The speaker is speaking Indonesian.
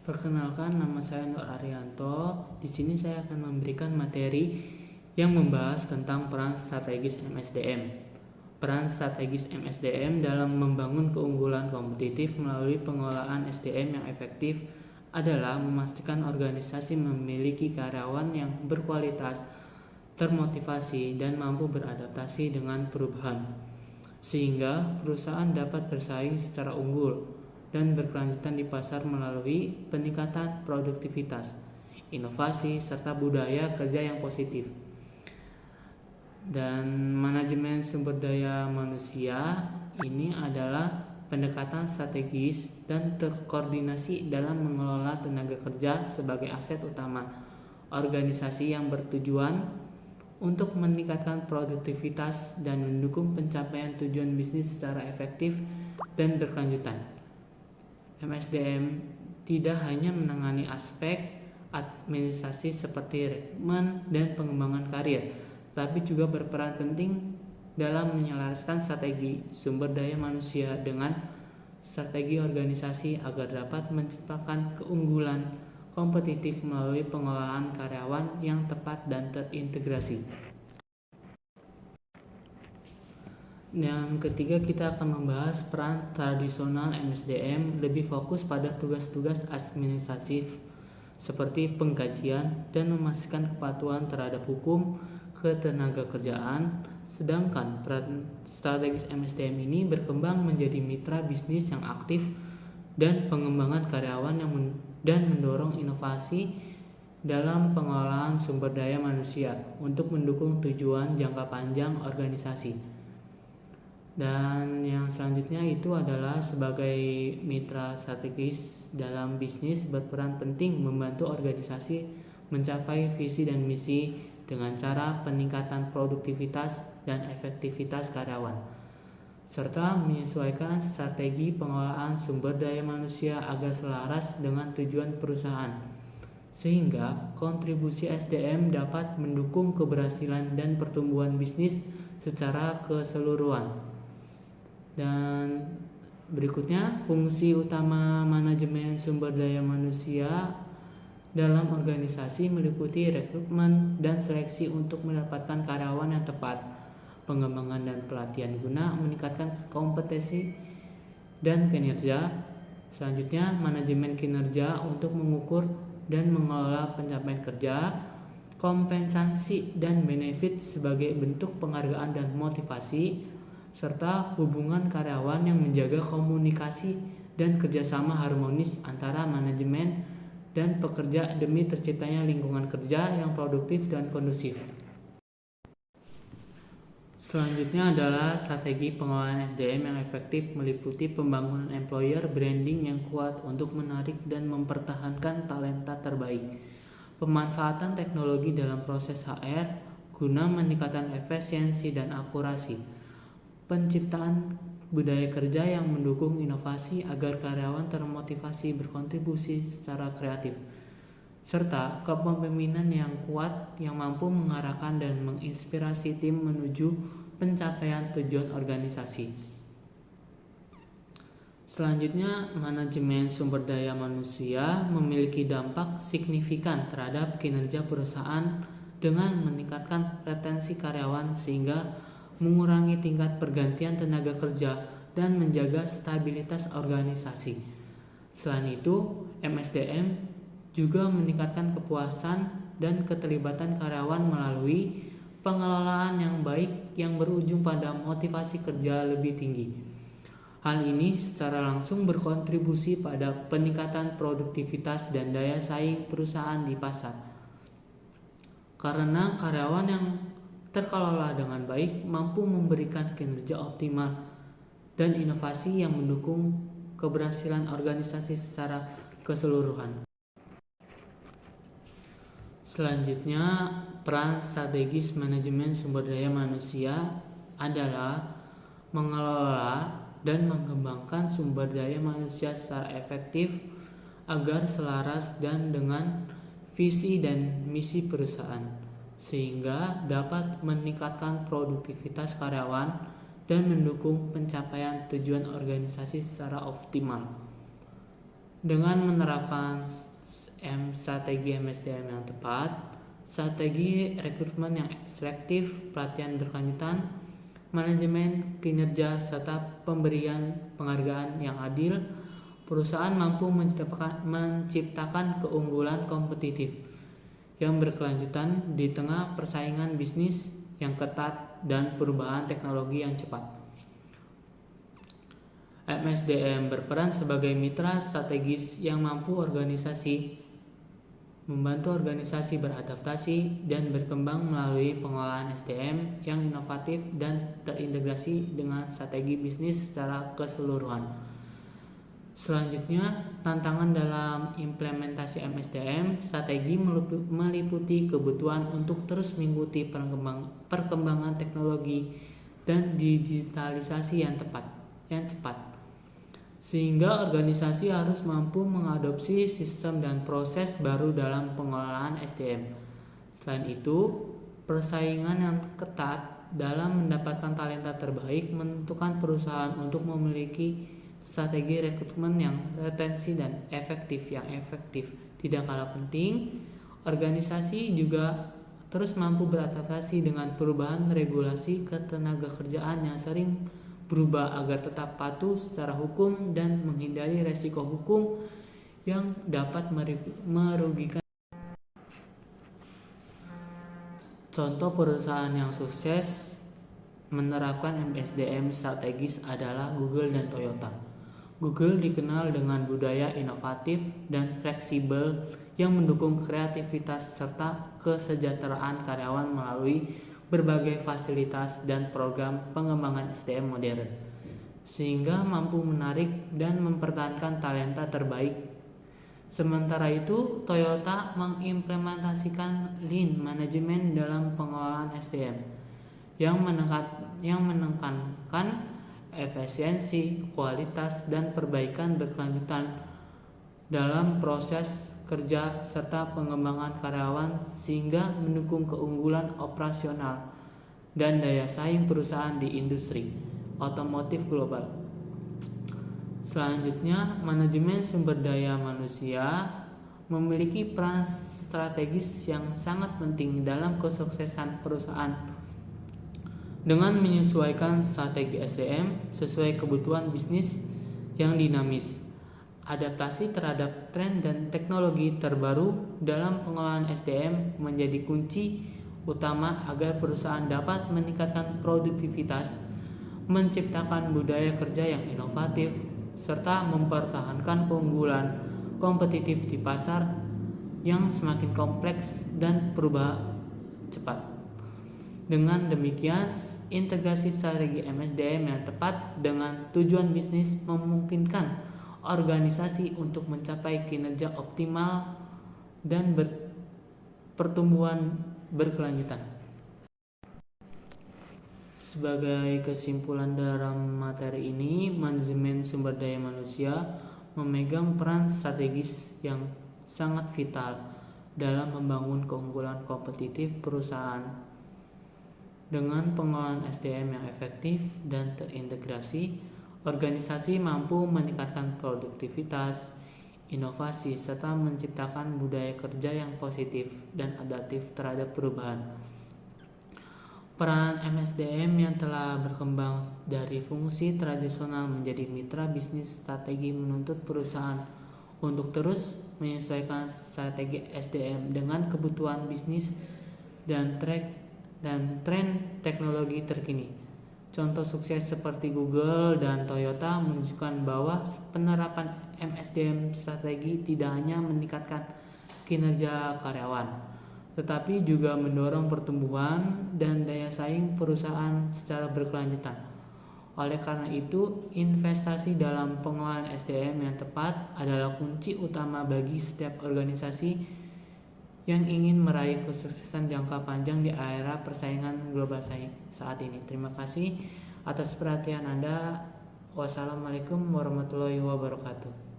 Perkenalkan, nama saya Nur Arianto. Di sini saya akan memberikan materi yang membahas tentang peran strategis MSDM. Peran strategis MSDM dalam membangun keunggulan kompetitif melalui pengolahan SDM yang efektif adalah memastikan organisasi memiliki karyawan yang berkualitas, termotivasi, dan mampu beradaptasi dengan perubahan, sehingga perusahaan dapat bersaing secara unggul dan berkelanjutan di pasar melalui peningkatan produktivitas, inovasi, serta budaya kerja yang positif. Dan manajemen sumber daya manusia ini adalah pendekatan strategis dan terkoordinasi dalam mengelola tenaga kerja sebagai aset utama organisasi yang bertujuan untuk meningkatkan produktivitas dan mendukung pencapaian tujuan bisnis secara efektif dan berkelanjutan. MSDM tidak hanya menangani aspek administrasi seperti rekrutmen dan pengembangan karir, tapi juga berperan penting dalam menyelaraskan strategi sumber daya manusia dengan strategi organisasi agar dapat menciptakan keunggulan kompetitif melalui pengolahan karyawan yang tepat dan terintegrasi. Yang ketiga, kita akan membahas peran tradisional MSDM lebih fokus pada tugas-tugas administratif seperti pengkajian dan memastikan kepatuhan terhadap hukum ketenagakerjaan. Sedangkan peran strategis MSDM ini berkembang menjadi mitra bisnis yang aktif dan pengembangan karyawan dan mendorong inovasi dalam pengelolaan sumber daya manusia untuk mendukung tujuan jangka panjang organisasi. Dan yang selanjutnya itu adalah sebagai mitra strategis dalam bisnis berperan penting membantu organisasi mencapai visi dan misi dengan cara peningkatan produktivitas dan efektivitas karyawan, serta menyesuaikan strategi pengelolaan sumber daya manusia agar selaras dengan tujuan perusahaan, sehingga kontribusi SDM dapat mendukung keberhasilan dan pertumbuhan bisnis secara keseluruhan. Dan berikutnya, fungsi utama manajemen sumber daya manusia dalam organisasi meliputi rekrutmen dan seleksi untuk mendapatkan karyawan yang tepat, pengembangan dan pelatihan guna meningkatkan kompetensi dan kinerja. Selanjutnya, manajemen kinerja untuk mengukur dan mengelola pencapaian kerja, kompensasi dan benefit sebagai bentuk penghargaan dan motivasi, serta hubungan karyawan yang menjaga komunikasi dan kerjasama harmonis antara manajemen dan pekerja demi terciptanya lingkungan kerja yang produktif dan kondusif. Selanjutnya adalah strategi pengelolaan SDM yang efektif meliputi pembangunan employer branding yang kuat untuk menarik dan mempertahankan talenta terbaik, pemanfaatan teknologi dalam proses HR guna meningkatkan efisiensi dan akurasi, penciptaan budaya kerja yang mendukung inovasi agar karyawan termotivasi berkontribusi secara kreatif, serta kepemimpinan yang kuat yang mampu mengarahkan dan menginspirasi tim menuju pencapaian tujuan organisasi. Selanjutnya, manajemen sumber daya manusia memiliki dampak signifikan terhadap kinerja perusahaan dengan meningkatkan retensi karyawan sehingga mengurangi tingkat pergantian tenaga kerja dan menjaga stabilitas organisasi. Selain itu, MSDM juga meningkatkan kepuasan dan keterlibatan karyawan melalui pengelolaan yang baik yang berujung pada motivasi kerja lebih tinggi. Hal ini secara langsung berkontribusi pada peningkatan produktivitas dan daya saing perusahaan di pasar. Karena karyawan yang terkelola dengan baik mampu memberikan kinerja optimal dan inovasi yang mendukung keberhasilan organisasi secara keseluruhan. Selanjutnya, peran strategis manajemen sumber daya manusia adalah mengelola dan mengembangkan sumber daya manusia secara efektif agar selaras dan dengan visi dan misi perusahaan, sehingga dapat meningkatkan produktivitas karyawan dan mendukung pencapaian tujuan organisasi secara optimal. Dengan menerapkan strategi MSDM yang tepat, strategi rekrutmen yang selektif, pelatihan berkelanjutan, manajemen kinerja, serta pemberian penghargaan yang adil, perusahaan mampu menciptakan keunggulan kompetitif yang berkelanjutan di tengah persaingan bisnis yang ketat dan perubahan teknologi yang cepat. MSDM berperan sebagai mitra strategis yang membantu organisasi beradaptasi dan berkembang melalui pengelolaan SDM yang inovatif dan terintegrasi dengan strategi bisnis secara keseluruhan. Selanjutnya, tantangan dalam implementasi MSDM strategi meliputi kebutuhan untuk terus mengikuti perkembangan teknologi dan digitalisasi yang cepat. Sehingga organisasi harus mampu mengadopsi sistem dan proses baru dalam pengelolaan SDM. Selain itu, persaingan yang ketat dalam mendapatkan talenta terbaik menentukan perusahaan untuk memiliki strategi rekrutmen yang retensi dan efektif. Tidak kalah penting, organisasi juga terus mampu beradaptasi dengan perubahan regulasi ketenagakerjaan yang sering berubah agar tetap patuh secara hukum dan menghindari resiko hukum yang dapat merugikan. Contoh perusahaan yang sukses menerapkan MSDM strategis adalah Google dan Toyota. Google dikenal dengan budaya inovatif dan fleksibel yang mendukung kreativitas serta kesejahteraan karyawan melalui berbagai fasilitas dan program pengembangan SDM modern, sehingga mampu menarik dan mempertahankan talenta terbaik. Sementara itu, Toyota mengimplementasikan Lean Management dalam pengelolaan SDM yang menekankan efisiensi, kualitas, dan perbaikan berkelanjutan dalam proses kerja serta pengembangan karyawan sehingga mendukung keunggulan operasional dan daya saing perusahaan di industri otomotif global. Selanjutnya, manajemen sumber daya manusia memiliki peran strategis yang sangat penting dalam kesuksesan perusahaan. Dengan menyesuaikan strategi SDM sesuai kebutuhan bisnis yang dinamis, adaptasi terhadap tren dan teknologi terbaru dalam pengelolaan SDM menjadi kunci utama agar perusahaan dapat meningkatkan produktivitas, menciptakan budaya kerja yang inovatif, serta mempertahankan keunggulan kompetitif di pasar yang semakin kompleks dan berubah cepat. Dengan demikian, integrasi strategi MSDM yang tepat dengan tujuan bisnis memungkinkan organisasi untuk mencapai kinerja optimal dan pertumbuhan berkelanjutan. Sebagai kesimpulan dalam materi ini, manajemen sumber daya manusia memegang peran strategis yang sangat vital dalam membangun keunggulan kompetitif perusahaan. Dengan pengelolaan SDM yang efektif dan terintegrasi, organisasi mampu meningkatkan produktivitas, inovasi, serta menciptakan budaya kerja yang positif dan adaptif terhadap perubahan. Peran MSDM yang telah berkembang dari fungsi tradisional menjadi mitra bisnis strategi menuntut perusahaan untuk terus menyesuaikan strategi SDM dengan kebutuhan bisnis dan tren teknologi terkini. Contoh sukses seperti Google dan Toyota menunjukkan bahwa penerapan MSDM strategi tidak hanya meningkatkan kinerja karyawan, tetapi juga mendorong pertumbuhan dan daya saing perusahaan secara berkelanjutan. Oleh karena itu, investasi dalam pengelolaan SDM yang tepat adalah kunci utama bagi setiap organisasi yang ingin meraih kesuksesan jangka panjang di era persaingan global saat ini. Terima kasih atas perhatian Anda. Wassalamualaikum warahmatullahi wabarakatuh.